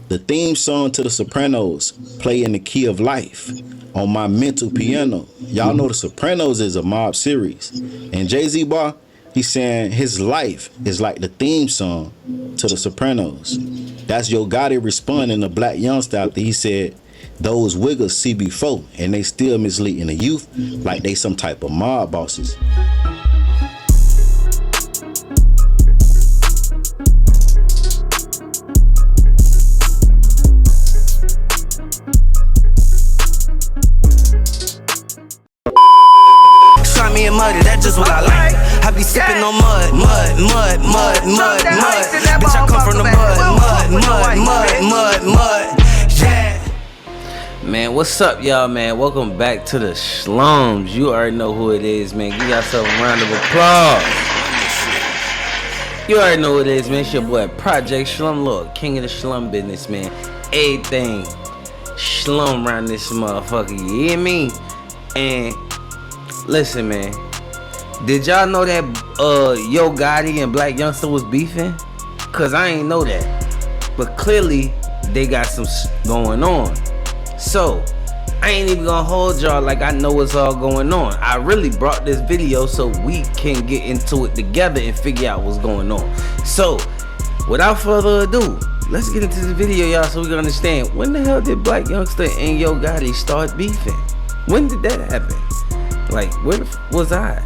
The theme song to The Sopranos play in the key of life on my mental piano. Y'all know The Sopranos is a mob series. And Jay-Z bar, he's saying his life is like the theme song to The Sopranos. That's Yo Gotti responding to Black Youngsta after he said those wiggers CB4 and they still misleading the youth like they some type of mob bosses. Muddy, that's just what I like. I be sipping on mud. Bitch, I come from the mud. Yeah. Man, what's up, y'all, man? Welcome back to the slums. You already know who it is, man. Give yourself a round of applause. You already know who it is, man. It's your boy, Project Slum Lord, king of the slum business, man. Everything slum around this motherfucker, you hear me? And listen, man. Did y'all know that Yo Gotti and Black Youngsta was beefing? Cause I ain't know that. But clearly they got some going on. So I ain't even gonna hold y'all like I know what's all going on. I really brought this video so we can get into it together and figure out what's going on. So without further ado, let's get into this video, y'all, so we can understand when the hell did Black Youngsta and Yo Gotti start beefing? When did that happen? Like, where was I?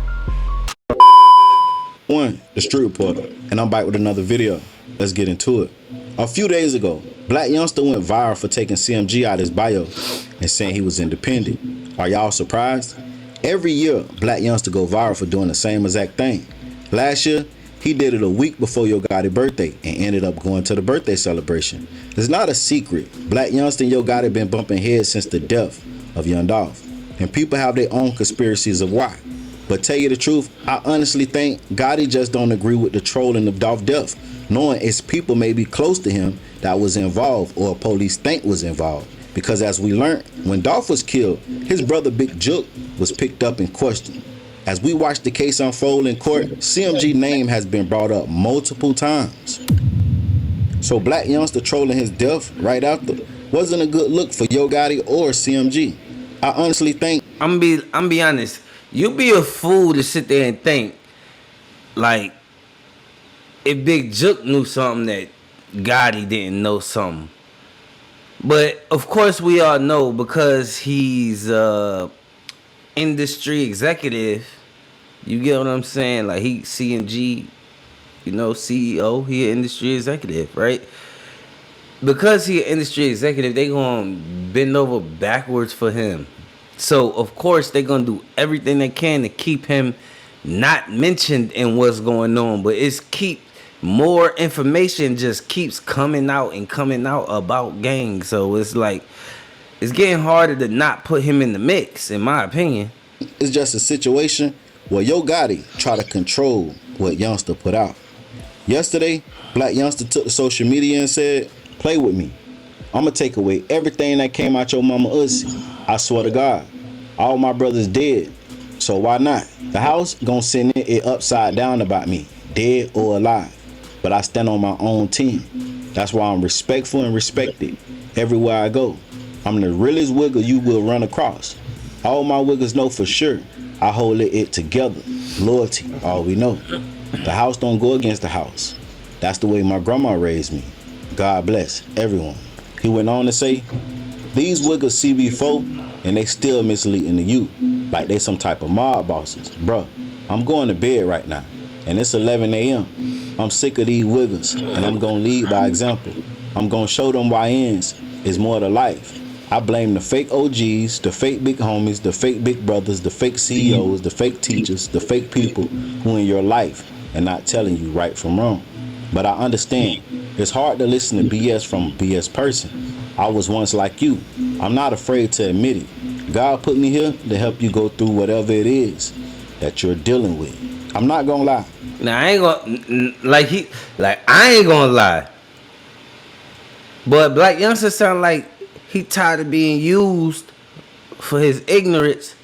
One, the Street Reporter, and I'm back with another video. Let's get into it. A few days ago, Black Youngsta went viral for taking CMG out his bio and saying he was independent. Are y'all surprised? Every year, Black Youngsta go viral for doing the same exact thing. Last year, he did it a week before Yo Gotti's birthday and ended up going to the birthday celebration. It's not a secret. Black Youngsta and Yo Gotti been bumping heads since the death of Young Dolph. And people have their own conspiracies of why. But tell you the truth, I honestly think Gotti just don't agree with the trolling of Dolph death, knowing it's people maybe close to him that was involved or police think was involved. Because as we learned, when Dolph was killed, his brother Big Jook was picked up and questioned. As we watch the case unfold in court, CMG name has been brought up multiple times. So Black Youngsta trolling his death right after wasn't a good look for Yo Gotti or CMG. I honestly think I'm be honest. You be a fool to sit there and think like if Big Jook knew something that Gotti didn't know something. But of course we all know because he's industry executive. You get what I'm saying? Like he CMG, you know, CEO, he an industry executive, right? Because he an industry executive, they gonna bend over backwards for him. So of course they gonna do everything they can to keep him not mentioned in what's going on. But it's keep more information just keeps coming out about gang. So it's like it's getting harder to not put him in the mix, in my opinion. it's just a situation where Yo Gotti try to control what Youngsta put out. Yesterday, Black Youngsta took to social media and said, "Play with me. I'ma take away everything that came out your mama Uzi. I swear to God, all my brothers dead, so why not? The house gonna send it upside down about me, dead or alive. But I stand on my own team. That's why I'm respectful and respected everywhere I go. I'm the realest wigger you will run across. All my wiggers know for sure I hold it together. Loyalty, all we know. The house don't go against the house. That's the way my grandma raised me. God bless everyone." He went on to say, "These wiggers CB4 and they still misleading the youth like they some type of mob bosses. Bruh, I'm going to bed right now and it's 11 a.m. I'm sick of these wiggers and I'm gonna lead by example. I'm gonna show them YNs is more to life. I blame the fake OGs, the fake big homies, the fake big brothers, the fake CEOs, the fake teachers, the fake people who in your life and not telling you right from wrong. But I understand, it's hard to listen to BS from a BS person. I was once like you. I'm not afraid to admit it. God put me here to help you go through whatever it is that you're dealing with. I'm not gonna lie." Now I ain't gonna I ain't gonna lie. But Black Youngsta sound like he tired of being used for his ignorance,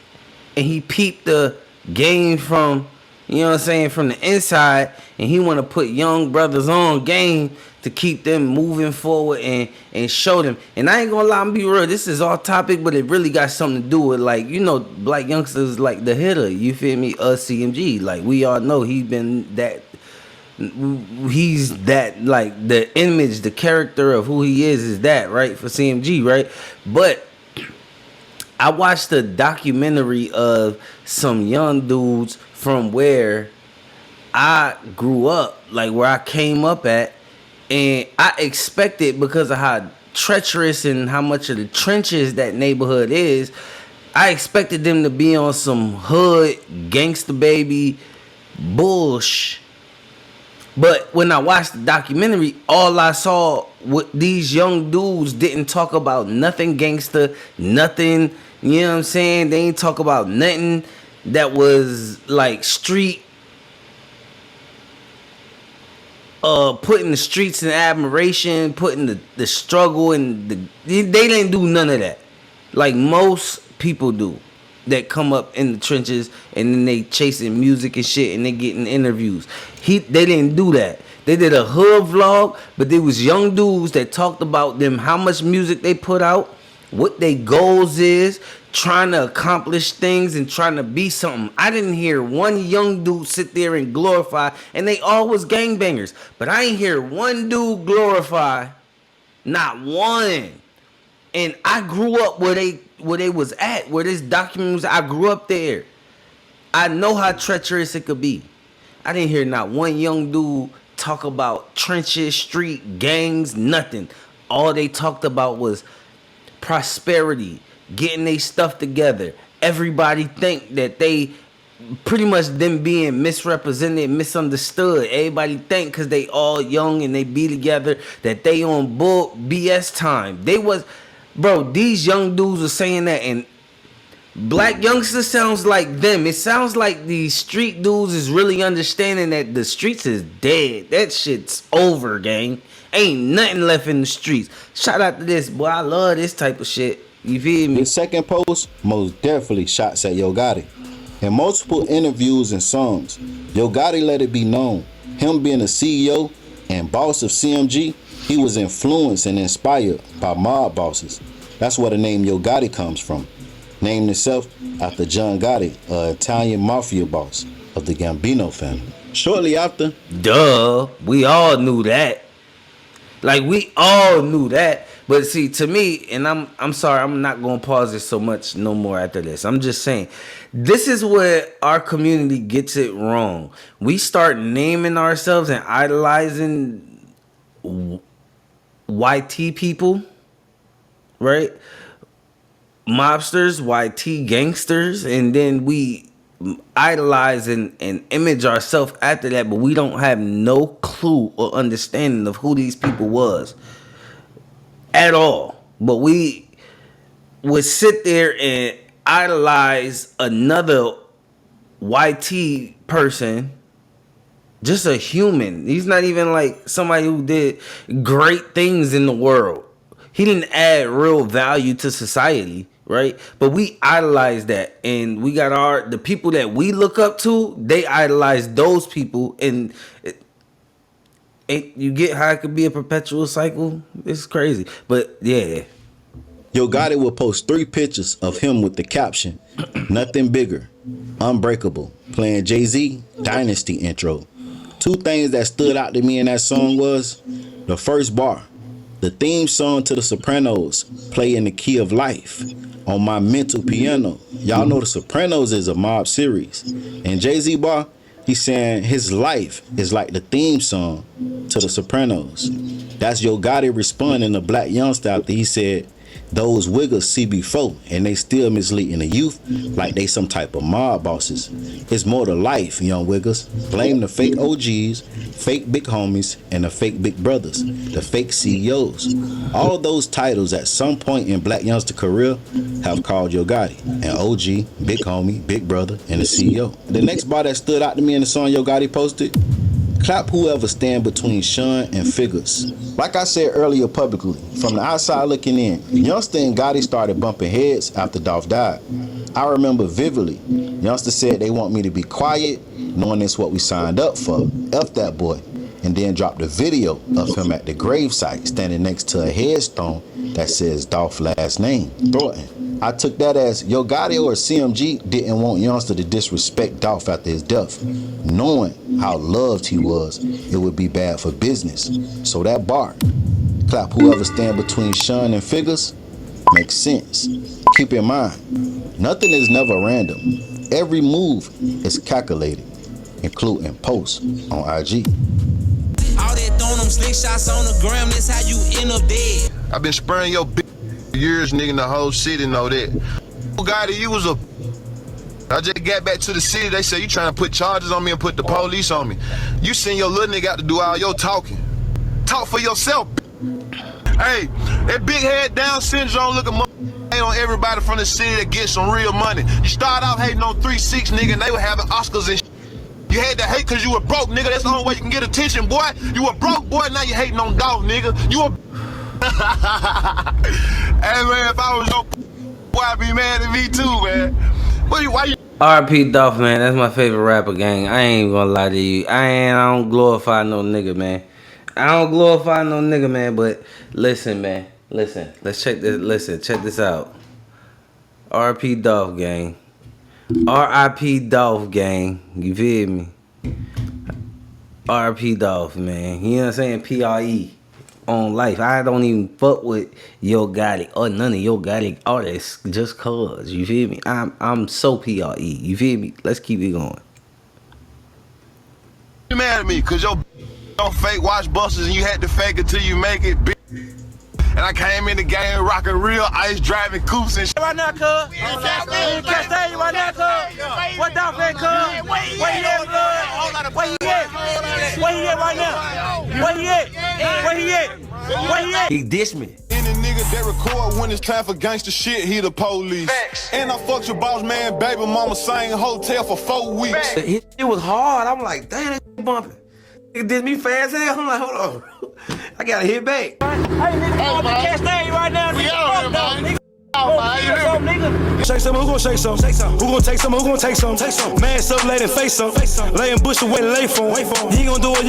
and he peeped the game from you know what I'm saying, from the inside, and he want to put young brothers on game to keep them moving forward and show them. And I ain't gonna lie, I'm be real, this is off topic, but it really got something to do with, like, you know, Black Youngsta is like the hitter, you feel me, CMG. Like, we all know he's that, like, the image, the character of who he is that, right, for CMG, right? But I watched a documentary of some young dudes from where I grew up, like where I came up at, and I expected, because of how treacherous and how much of the trenches that neighborhood is, I expected them to be on some hood gangsta baby bullshit. But when I watched the documentary, all I saw with these young dudes didn't talk about nothing gangster, nothing, you know what I'm saying? They ain't talk about nothing that was like street, putting the streets in admiration, putting the struggle and they didn't do none of that. Like most people do that come up in the trenches and then they chasing music and shit and they getting interviews. They didn't do that. They did a hood vlog, but there was young dudes that talked about them, how much music they put out, what their goals is, trying to accomplish things and trying to be something. I didn't hear one young dude sit there and glorify, and they all was gangbangers, but I ain't hear one dude glorify, not one. And I grew up where they was at, where this document was. I grew up there. I know how treacherous it could be. I didn't hear not one young dude talk about trenches, street, gangs, nothing. All they talked about was prosperity, getting their stuff together. Everybody think that they pretty much them being misrepresented, misunderstood. Everybody think because they all young and they be together that they on bull BS time. They was, bro, these young dudes are saying that, and Black Youngsta sounds like them. It sounds like these street dudes is really understanding that the streets is dead. That shit's over, gang. Ain't nothing left in the streets. Shout out to this, boy. I love this type of shit. You feel me? His second post, most definitely shots at Yo Gotti. In multiple interviews and songs, Yo Gotti let it be known, him being a CEO and boss of CMG, he was influenced and inspired by mob bosses. That's where the name Yo Gotti comes from. Named itself after John Gotti, an Italian mafia boss of the Gambino family. Shortly after, we all knew that. Like, we all knew that. But see, to me, and I'm sorry, I'm not gonna pause it so much no more after this. I'm just saying, this is where our community gets it wrong. We start naming ourselves and idolizing YT people, right? Mobsters, YT gangsters, and then we idolize and image ourselves after that, but we don't have no clue or understanding of who these people was at all. But we would sit there and idolize another YT person, just a human. He's not even like somebody who did great things in the world. He didn't add real value to society, right? But we idolize that, and we got the people that we look up to, they idolize those people, and you get how it could be a perpetual cycle? It's crazy. But yeah. Yo Gotti will post 3 pictures of him with the caption, "Nothing bigger, unbreakable," playing Jay-Z Dynasty intro. 2 things that stood out to me in that song was the first bar. The theme song to The Sopranos play in the key of life on my mental piano. Y'all know The Sopranos is a mob series. And Jay-Z bar, he's saying his life is like the theme song to The Sopranos. That's Yo Gotti responding to Black Youngsta after he said, "Those wiggers CB4 and they still misleading the youth like they some type of mob bosses. It's more to life, young wiggers. Blame the fake OGs, fake big homies, and the fake big brothers, the fake CEOs." All those titles at some point in Black Youngsta career have called Yo Gotti an OG, big homie, big brother, and a CEO. The next bar that stood out to me in the song Yo Gotti posted, "Clap whoever stand between Sean and Figures." Like I said earlier publicly, from the outside looking in, Youngsta and Gotti started bumping heads after Dolph died. I remember vividly, Youngsta said they want me to be quiet, knowing it's what we signed up for. F that boy. And then dropped a video of him at the gravesite standing next to a headstone that says Dolph last name, Thornton. I took that as Yo Gotti or CMG didn't want Youngsta to disrespect Dolph after his death. Knowing how loved he was, it would be bad for business. So that bar, clap whoever stand between Sean and figures, makes sense. Keep in mind, nothing is never random. Every move is calculated, including posts on IG. All that throwing them slick shots on the gram, that's how you end up dead. I've been spraying your bitch for years, nigga, the whole city know that. Gotti, you was a... I just got back to the city, they say you trying to put charges on me and put the police on me. You send your little nigga out to do all your talking. Talk for yourself, bitch. Hey, that big head Down syndrome looking hate on everybody from the city that gets some real money. You start out hating on 3-6, nigga, and they were having Oscars and shit. You had to hate cause you were broke, nigga. That's the only way you can get attention, boy. You were broke, boy. Now you hating on Dolph, nigga. You were... Hey, man, if I was your boy, I'd be mad at me too, man. Why you... R.P. Dolph, man. That's my favorite rapper, gang. I ain't gonna lie to you. I don't glorify no nigga, man. I don't glorify no nigga, man. But listen, man. Listen. Let's check this. Listen. Check this out. R.P. Dolph, gang. R.I.P. Dolph, gang. You feel me? R.I.P. Dolph, man. You know what I'm saying? P.R.E. on life. I don't even fuck with Yo Gotti or none of Yo Gotti artists just cause. You feel me? I'm so P.R.E. You feel me? Let's keep it going. You mad at me cause your don't fake watch busters and you had to fake it till you make it, bitch. And I came in the game rocking real ice driving coupes and shit. Right now, cuz. We in Castain right now, cuz. What Dolph at, cuz? Where he at, blood? Where he at? Where he at right now? Where he at? Where he at? Where he at? He dissed me. Any nigga that record when it's time for gangster shit, he the police. And I fucked your boss man, baby mama, same hotel for 4 weeks. It was hard. I'm like, damn, that bumping. Nigga did me fast as hell. I'm like, hold on. I gotta hit back. Hey, nigga, we in Castain right now. We out here, man. Shake some, who gon' shake some? Who gon' take some? Who gon' take some? Man, up, lay and face some. Laying bush away, lay for him. You ain't gon' do it,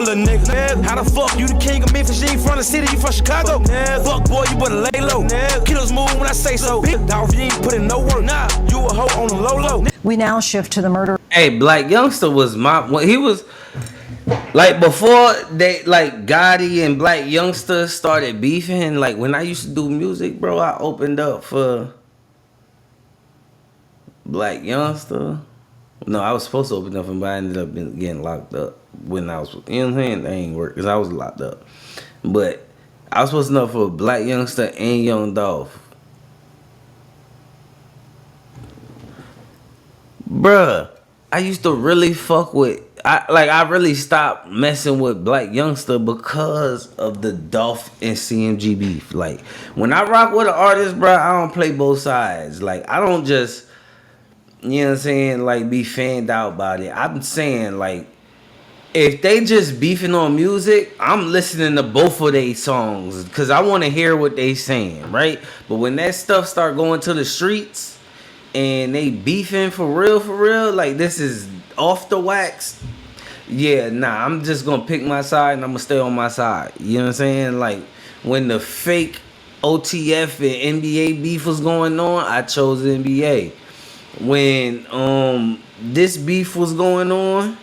little nigga. How the fuck you the king of Memphis? You ain't from the city, you from Chicago. Fuck boy, you better lay low. Killers move when I say so. Big dog, you ain't put in no work. Nah, you a hoe on the low. We now shift to the murder. Hey, Black Youngsta was he was like before they like Gotti and Black Youngsta started beefing. Like when I used to do music, bro, I opened up for Black Youngsta. No, I was supposed to open up for him, but I ended up getting locked up when I was, you know what I'm saying? That ain't work because I was locked up. But I was supposed to know for Black Youngsta and Young Dolph. Bruh, I used to really fuck with, I really stopped messing with Black Youngsta because of the Dolph and CMG beef. Like, when I rock with an artist, bruh, I don't play both sides. Like, I don't just, you know what I'm saying, like, be fanned out about it. I'm saying, like, if they just beefing on music, I'm listening to both of their songs because I want to hear what they saying, right? But when that stuff start going to the streets, and they beefing for real, like this is off the wax. Yeah, nah, I'm just gonna pick my side and I'm gonna stay on my side. You know what I'm saying? Like when the fake OTF and NBA beef was going on, I chose NBA. When this beef was going on,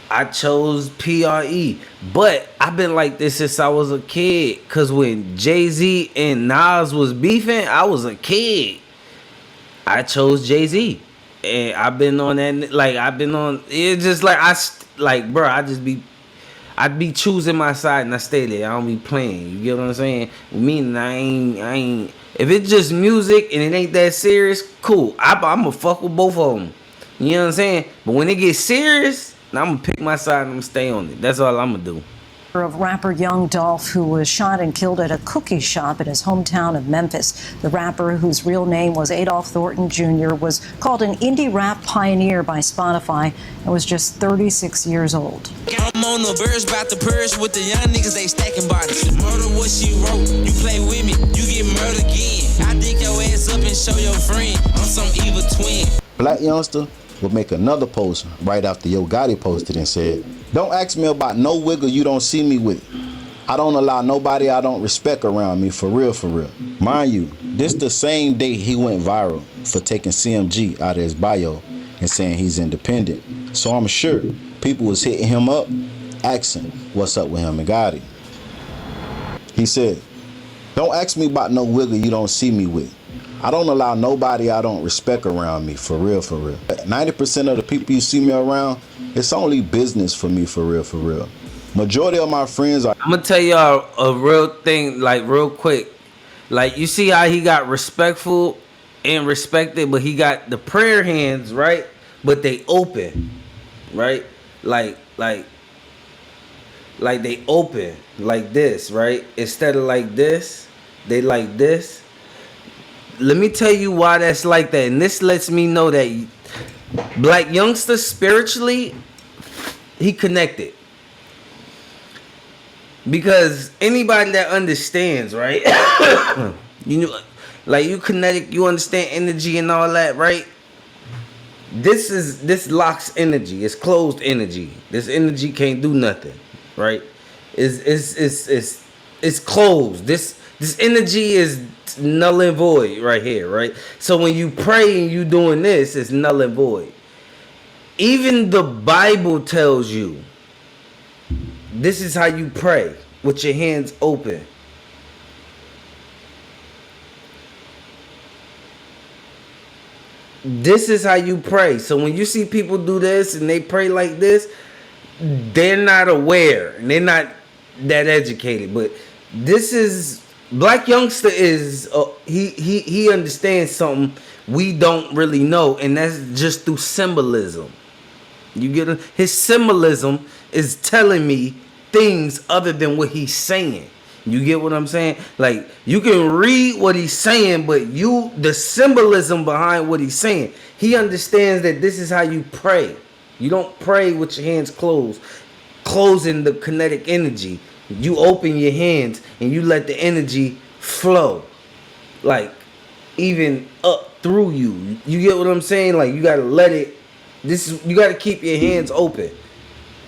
I chose PRE. But I've been like this since I was a kid. Cause when Jay-Z and Nas was beefing, I was a kid. I chose Jay-Z. And I've been on that, like I've been on, it's just like bro, I'd be choosing my side and I stay there. I don't be playing. You get what I'm saying? Meaning I ain't, if it's just music and it ain't that serious, cool. I'ma fuck with both of them. You know what I'm saying? But when it gets serious, I'm gonna pick my side and I'm gonna stay on it. That's all I'm gonna do. Of rapper Young Dolph, who was shot and killed at a cookie shop in his hometown of Memphis. The rapper, whose real name was Adolph Thornton Jr., was called an indie rap pioneer by Spotify and was just 36 years old. I'm on the birds about to purge with the young niggas, they stacking bodies. Murder what she wrote, you play with me, you get murdered again. I think your ass up and show your friend I'm some evil twin. Black Youngsta would make another post right after Yo Gotti posted and said, "Don't ask me about no wiggle you don't see me with. I don't allow nobody I don't respect around me, for real, for real." Mind you, this the same day he went viral for taking CMG out of his bio and saying he's independent. So I'm sure people was hitting him up, asking what's up with him and Gotti. He said, "Don't ask me about no wiggle you don't see me with. I don't allow nobody I don't respect around me, for real, for real. 90% of the people you see me around, it's only business for me, for real, for real. Majority of my friends are..." I'm gonna tell y'all a real thing, like real quick. Like, you see how he got respectful and respected, but he got the prayer hands, right? But they open, right? Like they open like this, right? Instead of like this, they like this. Let me tell you why that's like that. And this lets me know that Black Youngsta spiritually, he connected. Because anybody that understands, right? You know, like you kinetic, you understand energy and all that, right? This locks energy. It's closed energy. This energy can't do nothing, right? It's closed. This energy is null and void right here, right? So when you pray and you doing this, it's null and void. Even the Bible tells you this is how you pray, with your hands open. This is how you pray. So when you see people do this and they pray like this, they're not aware and they're not that educated. But this is Black Youngsta is he understands something we don't really know, and that's just through symbolism. You get it? His symbolism is telling me things other than what he's saying. You get what I'm saying? Like, you can read what he's saying, but the symbolism behind what he's saying, he understands that this is how you pray. You don't pray with your hands closed, closing the kinetic energy. You open your hands and you let the energy flow, like even up through you. You get what I'm saying? Like, you gotta let it. You gotta keep your hands open,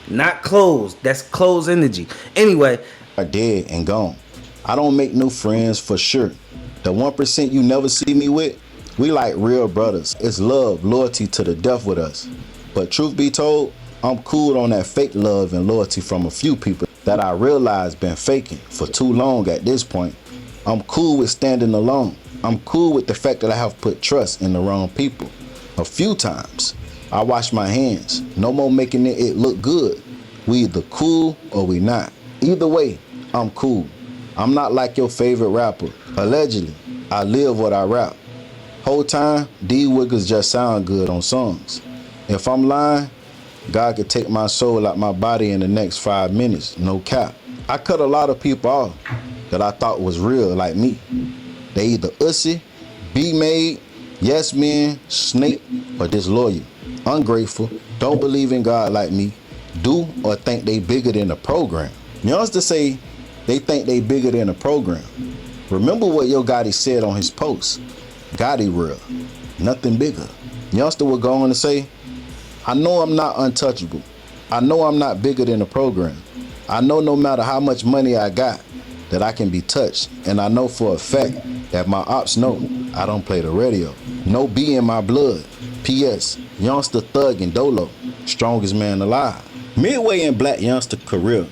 not closed. That's closed energy. Anyway, are dead and gone. I don't make new friends for sure. The 1% you never see me with, we like real brothers. It's love, loyalty to the death with us. But truth be told, I'm cool on that fake love and loyalty from a few people that I realize been faking for too long at this point. I'm cool with standing alone. I'm cool with the fact that I have put trust in the wrong people. A few times, I wash my hands. No more making it look good. We either cool or we not. Either way, I'm cool. I'm not like your favorite rapper. Allegedly, I live what I rap. Whole time, these wiggles just sound good on songs. If I'm lying, God could take my soul out my body in the next 5 minutes, no cap. I cut a lot of people off that I thought was real like me. They either ussy, be-made, yes men, snake, or disloyal. Ungrateful, don't believe in God like me, do or think they bigger than the program. Youngsta say they think they bigger than the program. Remember what Yo Gotti said on his post. Gotti real, nothing bigger. Youngsta would go on to say, I know I'm not untouchable. I know I'm not bigger than the program. I know no matter how much money I got, that I can be touched. And I know for a fact that my ops know I don't play the radio. No B in my blood. P.S. Youngsta thug and dolo, strongest man alive. Midway in Black Youngsta career,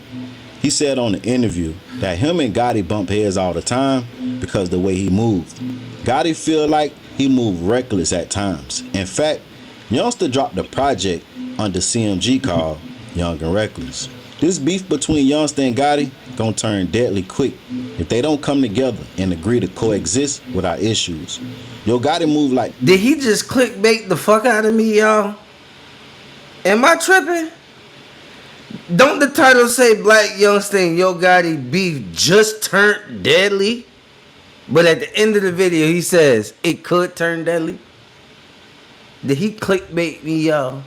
he said on the interview that him and Gotti bump heads all the time because the way he moved. Gotti feel like he moved reckless at times. In fact, Youngsta dropped a project under CMG called Young and Reckless. This beef between Youngsta and Gotti gonna turn deadly quick if they don't come together and agree to coexist without issues. Yo Gotti move like... Did he just clickbait the fuck out of me, y'all? Am I tripping? Don't the title say Black Youngsta and Yo Gotti beef just turned deadly? But at the end of the video, he says it could turn deadly. Did he clickbait me, y'all?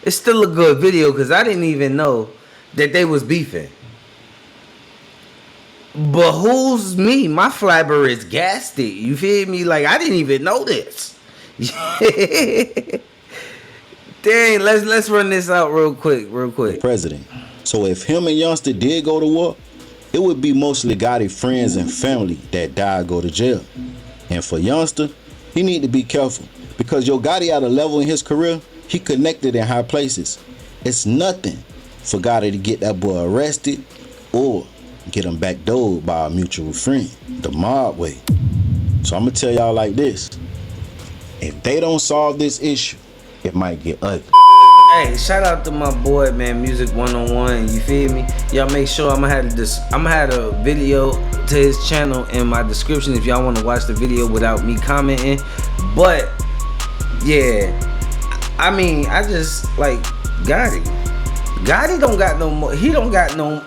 It's still a good video because I didn't even know that they was beefing. But who's me? My flabber is gassed it. You feel me? Like, I didn't even know this. Dang, let's run this out real quick. President. So if him and Youngsta did go to war, it would be mostly Gotti friends and family that died go to jail. And for Youngsta, he need to be careful because Gotti at a level in his career, he connected in high places. It's nothing for Gotti to get that boy arrested or get him backdoored by a mutual friend, the mob way. So I'm gonna tell y'all like this. If they don't solve this issue, it might get ugly. Hey, shout out to my boy, man, Music 101. You feel me? Y'all make sure I'm gonna have a video to his channel in my description if y'all want to watch the video without me commenting. But yeah, I mean, I just like Gotti. Gotti don't got no more. He don't got no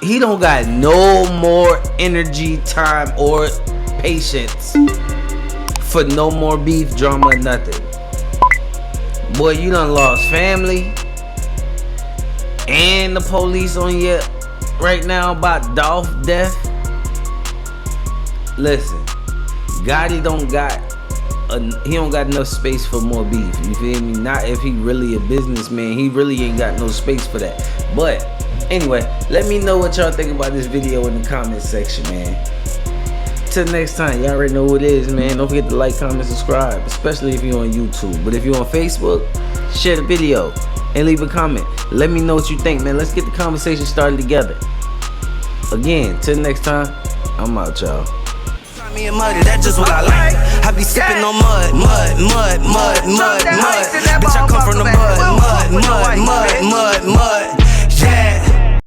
more energy, time, or patience for no more beef, drama, nothing. Boy, you done lost family and the police on you right now about Dolph death. Listen, Gotti don't got enough space for more beef. You feel me? Not if he really a businessman. He really ain't got no space for that. But anyway, let me know what y'all think about this video in the comment section, man. Till next time, y'all already know what it is, man. Don't forget to like, comment, subscribe, especially if you're on YouTube. But if you're on Facebook, share the video and leave a comment. Let me know what you think, man. Let's get the conversation started together. Again, till next time, I'm out, y'all. Me and muddy, that's just what I like. I be sipping on mud. Bitch, I come from the mud.